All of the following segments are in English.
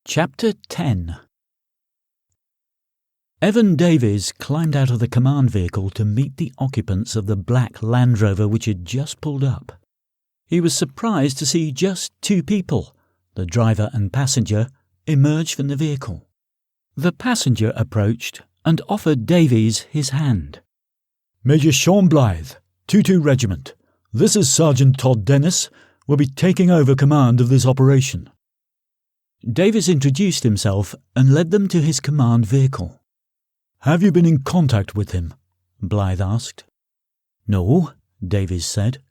Chapter 10. Evan Davies climbed out of the command vehicle to meet the occupants of the black Land Rover which had just pulled up. He was surprised to see just two people, the driver and passenger, emerge from the vehicle. The passenger approached and offered Davies his hand. "Major Sean Blythe, 22 Regiment. This is Sergeant Todd Dennis. Will be taking over command of this operation." Davies introduced himself and led them to his command vehicle. "Have you been in contact with him?" Blythe asked. "No," Davies said.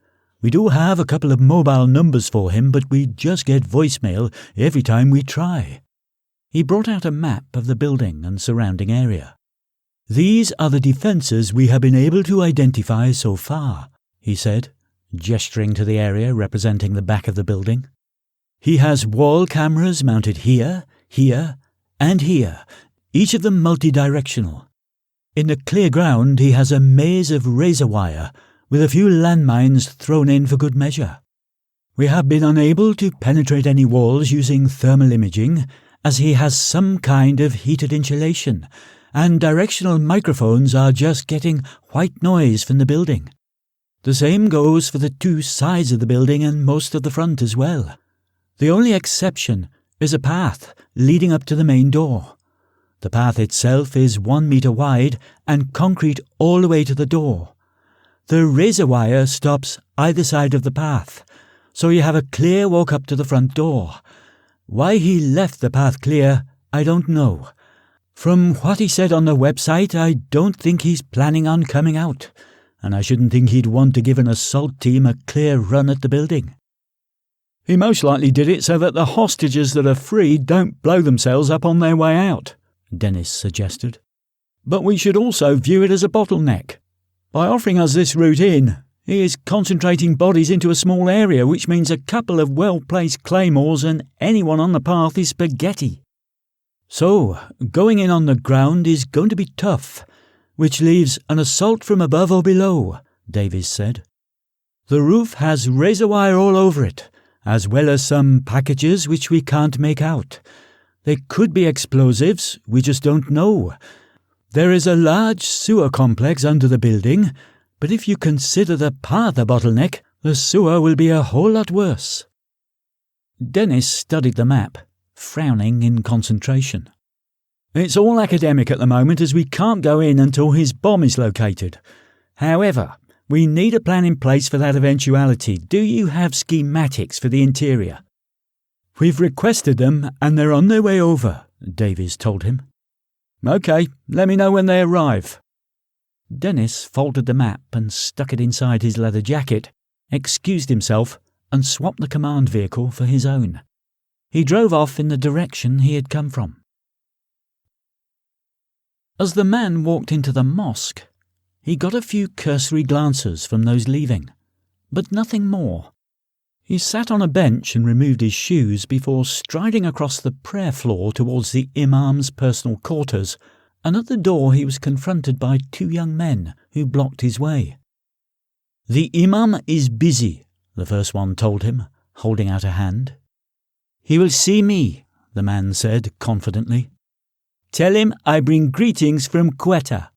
"We do have a couple of mobile numbers for him, but we just get voicemail every time we try." He brought out a map of the building and surrounding area. "These are the defences we have been able to identify so far," he said, gesturing to the area representing the back of the building. "He has wall cameras mounted here, here, and here, each of them multi-directional. In the clear ground he has a maze of razor wire with a few landmines thrown in for good measure. We have been unable to penetrate any walls using thermal imaging, as he has some kind of heated insulation, and directional microphones are just getting white noise from the building. The same goes for the two sides of the building and most of the front as well. The only exception is a path leading up to the main door. The path itself is 1 metre wide and concrete all the way to the door. The razor wire stops either side of the path, so you have a clear walk up to the front door. Why he left the path clear, I don't know. From what he said on the website, I don't think he's planning on coming out, and I shouldn't think he'd want to give an assault team a clear run at the building." "He most likely did it so that the hostages that are free don't blow themselves up on their way out," Dennis suggested. "But we should also view it as a bottleneck. By offering us this route in, he is concentrating bodies into a small area, which means a couple of well-placed claymores and anyone on the path is spaghetti. So, going in on the ground is going to be tough, which leaves an assault from above or below," Davies said. "The roof has razor wire all over it, as well as some packages which we can't make out. They could be explosives, we just don't know. There is a large sewer complex under the building, but if you consider the path a bottleneck, the sewer will be a whole lot worse." Dennis studied the map, frowning in concentration. "It's all academic at the moment, as we can't go in until his bomb is located. However, we need a plan in place for that eventuality. Do you have schematics for the interior?" "We've requested them and they're on their way over," Davies told him. "OK, let me know when they arrive." Dennis folded the map and stuck it inside his leather jacket, excused himself and swapped the command vehicle for his own. He drove off in the direction he had come from. As the man walked into the mosque, he got a few cursory glances from those leaving, but nothing more. He sat on a bench and removed his shoes before striding across the prayer floor towards the imam's personal quarters, and at the door he was confronted by two young men who blocked his way. "The imam is busy," the first one told him, holding out a hand. "He will see me," the man said confidently. "Tell him I bring greetings from Quetta."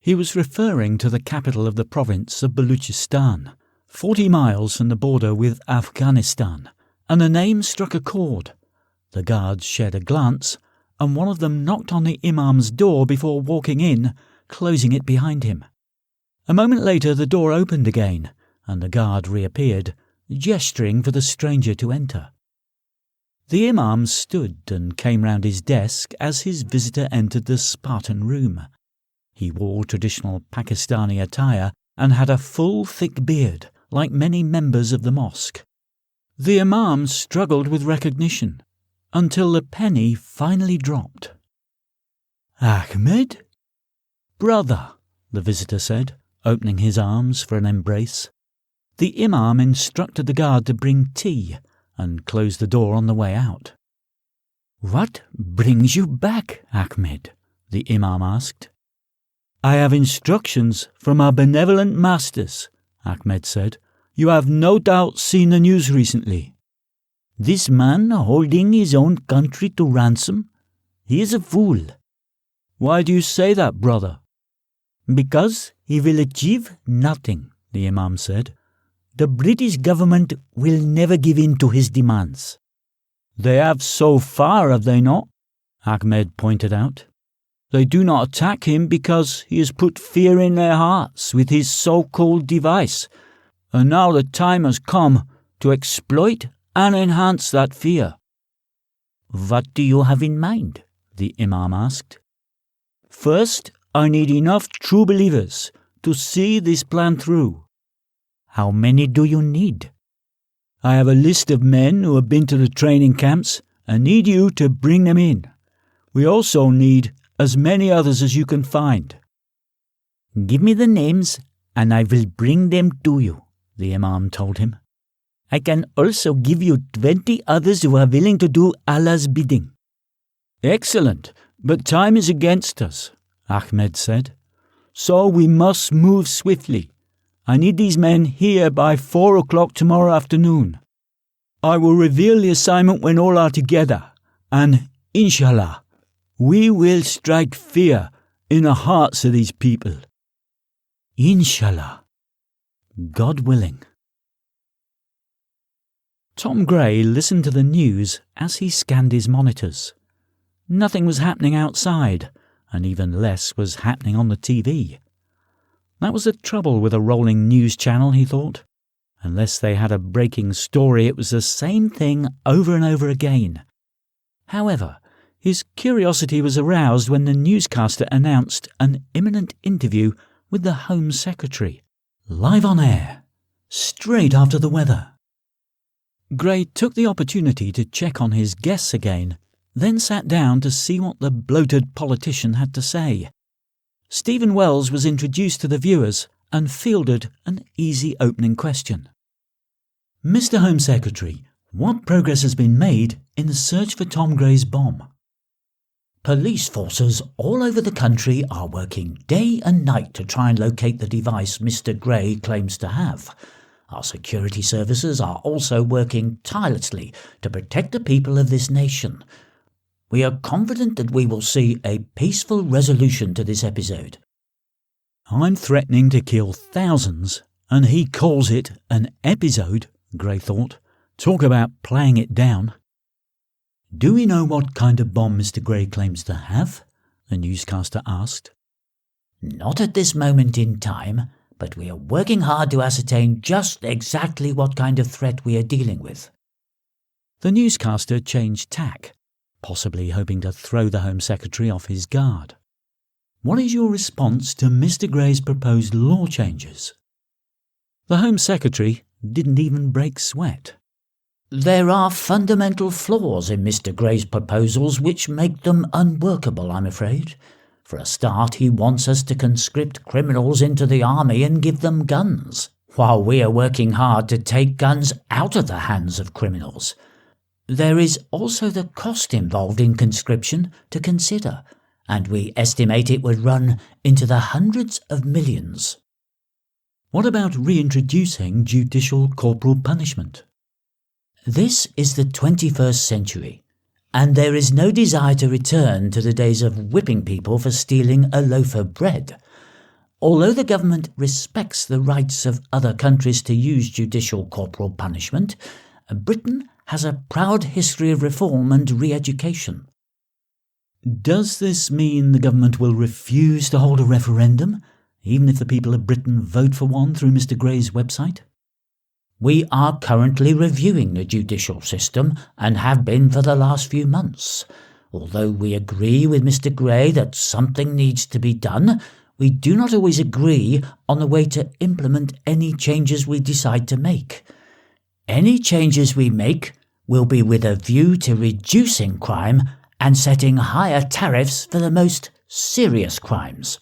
He was referring to the capital of the province of Baluchistan, 40 miles from the border with Afghanistan, and the name struck a chord. The guards shared a glance, and one of them knocked on the imam's door before walking in, closing it behind him. A moment later the door opened again, and the guard reappeared, gesturing for the stranger to enter. The imam stood and came round his desk as his visitor entered the Spartan room. He wore traditional Pakistani attire and had a full, thick beard, like many members of the mosque. The imam struggled with recognition, until the penny finally dropped. "Ahmed?" "Brother," the visitor said, opening his arms for an embrace. The imam instructed the guard to bring tea, and closed the door on the way out. "What brings you back, Ahmed?" the imam asked. "I have instructions from our benevolent masters," Ahmed said. "You have no doubt seen the news recently." This man holding his own country to ransom? He is a fool. Why do you say that, brother? Because he will achieve nothing, the Imam said. The British government will never give in to his demands. They have so far, have they not? Ahmed pointed out. They do not attack him because he has put fear in their hearts with his so-called device, and now the time has come to exploit and enhance that fear. What do you have in mind? The Imam asked. First, I need enough true believers to see this plan through. How many do you need? I have a list of men who have been to the training camps and need you to bring them in. We also need as many others as you can find. Give me the names and I will bring them to you, the Imam told him. I can also give you 20 others who are willing to do Allah's bidding. Excellent, but time is against us, Ahmed said. So we must move swiftly. I need these men here by 4 o'clock tomorrow afternoon. I will reveal the assignment when all are together, and, inshallah, we will strike fear in the hearts of these people. Inshallah. God willing. Tom Gray listened to the news as he scanned his monitors. Nothing was happening outside, and even less was happening on the TV. That was the trouble with a rolling news channel, he thought. Unless they had a breaking story, it was the same thing over and over again. However, his curiosity was aroused when the newscaster announced an imminent interview with the Home Secretary, live on air, straight after the weather. Gray took the opportunity to check on his guests again, then sat down to see what the bloated politician had to say. Stephen Wells was introduced to the viewers and fielded an easy opening question. Mr. Home Secretary, what progress has been made in the search for Tom Gray's bomb? Police forces all over the country are working day and night to try and locate the device Mr. Gray claims to have. Our security services are also working tirelessly to protect the people of this nation. We are confident that we will see a peaceful resolution to this episode. I'm threatening to kill thousands, and he calls it an episode, Gray thought. Talk about playing it down. Do we know what kind of bomb Mr. Gray claims to have? The newscaster asked. Not at this moment in time, but we are working hard to ascertain just exactly what kind of threat we are dealing with. The newscaster changed tack, possibly hoping to throw the Home Secretary off his guard. What is your response to Mr. Gray's proposed law changes? The Home Secretary didn't even break sweat. There are fundamental flaws in Mr. Gray's proposals which make them unworkable, I'm afraid. For a start, he wants us to conscript criminals into the army and give them guns, while we are working hard to take guns out of the hands of criminals. There is also the cost involved in conscription to consider, and we estimate it would run into the hundreds of millions. What about reintroducing judicial corporal punishment? This is the 21st century, and there is no desire to return to the days of whipping people for stealing a loaf of bread. Although the government respects the rights of other countries to use judicial corporal punishment, Britain has a proud history of reform and re-education. Does this mean the government will refuse to hold a referendum, even if the people of Britain vote for one through Mr. Gray's website? We are currently reviewing the judicial system and have been for the last few months. Although we agree with Mr. Gray that something needs to be done, we do not always agree on the way to implement any changes we decide to make. Any changes we make will be with a view to reducing crime and setting higher tariffs for the most serious crimes.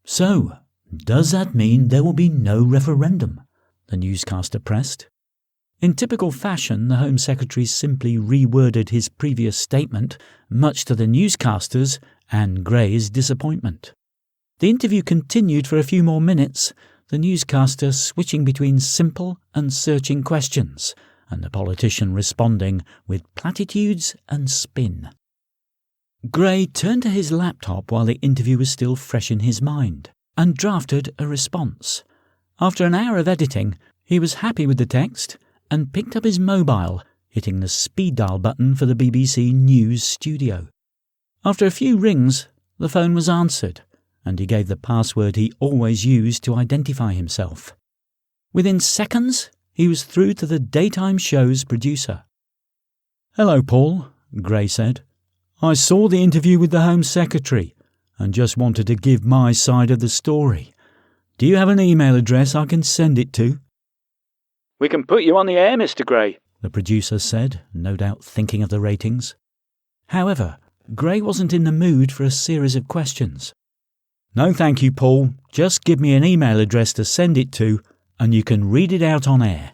So, does that mean there will be no referendum? The newscaster pressed. In typical fashion, the Home Secretary simply reworded his previous statement, much to the newscaster's and Gray's disappointment. The interview continued for a few more minutes, the newscaster switching between simple and searching questions, and the politician responding with platitudes and spin. Gray turned to his laptop while the interview was still fresh in his mind and drafted a response. After an hour of editing, he was happy with the text and picked up his mobile, hitting the speed dial button for the BBC News studio. After a few rings, the phone was answered, and he gave the password he always used to identify himself. Within seconds, he was through to the daytime show's producer. "Hello, Paul," Gray said. "I saw the interview with the Home Secretary and just wanted to give my side of the story. Do you have an email address I can send it to?" "We can put you on the air, Mr. Gray," the producer said, no doubt thinking of the ratings. However, Gray wasn't in the mood for a series of questions. "No, thank you, Paul. Just give me an email address to send it to, and you can read it out on air."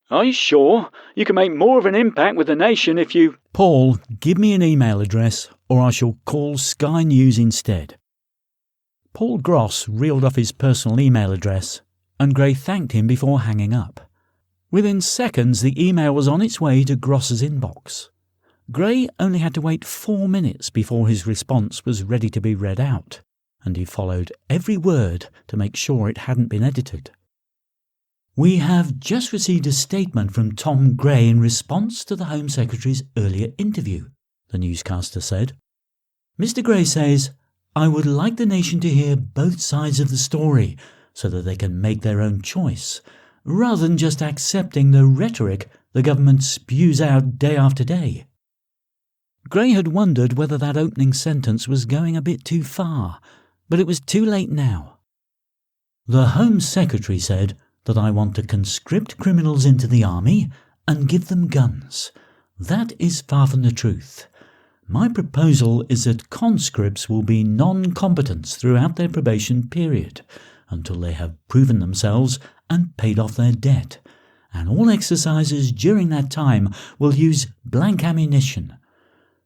"Are you sure? You can make more of an impact with the nation if you—" "Paul, give me an email address, or I shall call Sky News instead." Paul Gross reeled off his personal email address, and Gray thanked him before hanging up. Within seconds, the email was on its way to Gross's inbox. Gray only had to wait 4 minutes before his response was ready to be read out, and he followed every word to make sure it hadn't been edited. "We have just received a statement from Tom Gray in response to the Home Secretary's earlier interview," the newscaster said. "Mr. Gray says, 'I would like the nation to hear both sides of the story so that they can make their own choice, rather than just accepting the rhetoric the government spews out day after day.'" Gray had wondered whether that opening sentence was going a bit too far, but it was too late now. "The Home Secretary said that I want to conscript criminals into the army and give them guns. That is far from the truth. My proposal is that conscripts will be non-combatants throughout their probation period until they have proven themselves and paid off their debt, and all exercises during that time will use blank ammunition.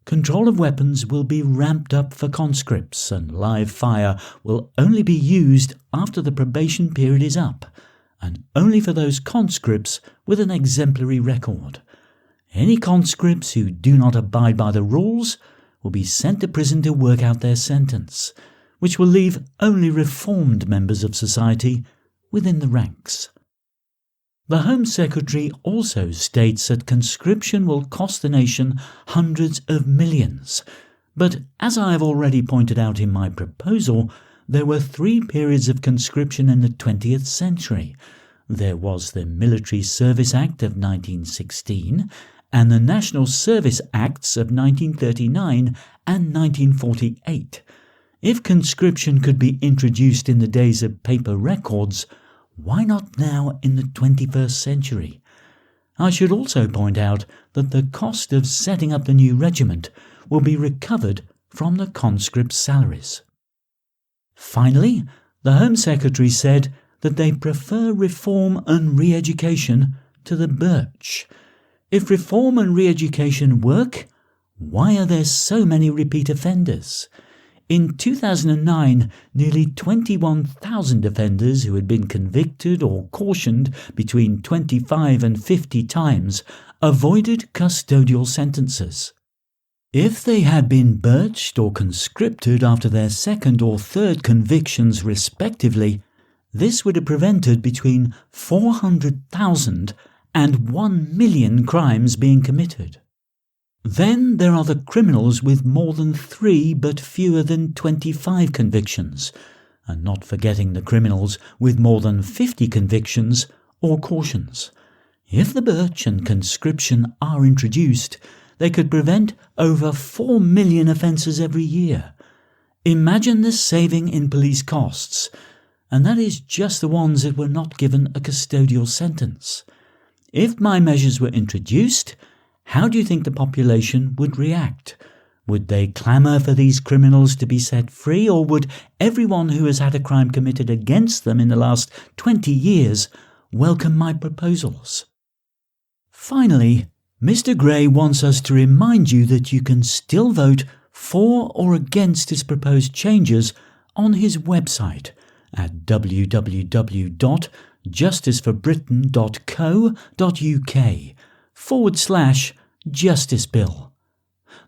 Control of weapons will be ramped up for conscripts, and live fire will only be used after the probation period is up, and only for those conscripts with an exemplary record. Any conscripts who do not abide by the rules will be sent to prison to work out their sentence, which will leave only reformed members of society within the ranks." The Home Secretary also states that conscription will cost the nation hundreds of millions, but as I have already pointed out in my proposal, there were 3 periods of conscription in the 20th century. There was the Military Service Act of 1916 and the National Service Acts of 1939 and 1948. If conscription could be introduced in the days of paper records, why not now in the 21st century? I should also point out that the cost of setting up the new regiment will be recovered from the conscripts' salaries. Finally, the Home Secretary said that they prefer reform and re-education to the birch. If reform and re-education work, why are there so many repeat offenders? In 2009, nearly 21,000 offenders who had been convicted or cautioned between 25 and 50 times avoided custodial sentences. If they had been birched or conscripted after their second or third convictions respectively, this would have prevented between 400,000 and 1 million crimes being committed. Then there are the criminals with more than 3 but fewer than 25 convictions, and not forgetting the criminals with more than 50 convictions or cautions. If the birch and conscription are introduced, they could prevent over 4 million offences every year. Imagine the saving in police costs, and that is just the ones that were not given a custodial sentence. If my measures were introduced, how do you think the population would react? Would they clamour for these criminals to be set free, or would everyone who has had a crime committed against them in the last 20 years welcome my proposals? Finally, Mr. Gray wants us to remind you that you can still vote for or against his proposed changes on his website at www.justiceforbritain.co.uk /justice bill.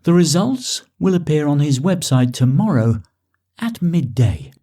The results will appear on his website tomorrow at midday.